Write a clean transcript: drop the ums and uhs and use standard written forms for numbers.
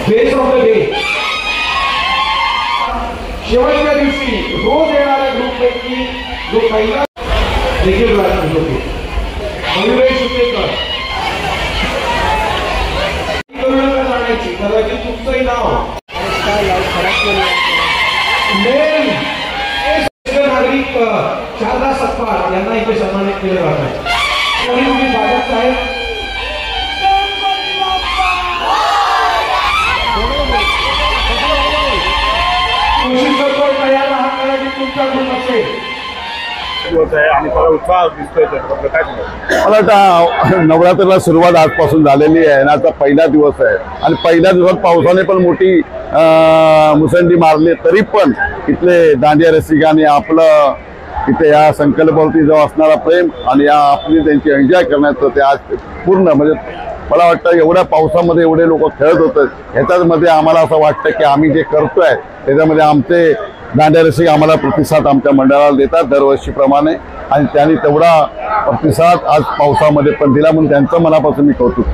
Base of the day शेवटच्या दिवशी रोज येणाऱ्या ग्रुपपैकी जो पहिला देखील होते मयुरेश सुपेकर जाण्याची कदाचित तुमचंही नाव नागरिक शारदा सत्पाळ यांना इथे सन्मानित केले जात आहे। तुम्ही स्वागत आहे। कोशिश करतो तयार राहा कदाचित तुमचा ग्रुप असेल आणि थोडा उत्साह दिसतोय काय मला वाटतं नवरात्रीला सुरुवात आजपासून झालेली आहे आणि आजचा पहिला दिवस आहे आणि पहिल्या दिवसात पावसाने पण मोठी मुसंडी मारली तरी पण इथले दांडिया रसिकांनी आपलं इथे या संकल्पावरती जो असणारा प्रेम आणि या आपली त्यांची एन्जॉय करण्याचं ते आज पूर्ण म्हणजे मला वाटतं एवढ्या पावसामध्ये एवढे लोक खेळत होते ह्याच्यामध्ये आम्हाला असं वाटतं की आम्ही जे करतोय त्याच्यामध्ये आमचे दांडिया रसिक आम्हाला प्रतिसाद आमच्या मंडळाला देतात दरवर्षीप्रमाणे आणि त्यांनी तेवढा प्रतिसाद आज पावसामध्ये पण दिला म्हणून त्यांचं मनापासून मी कौतुक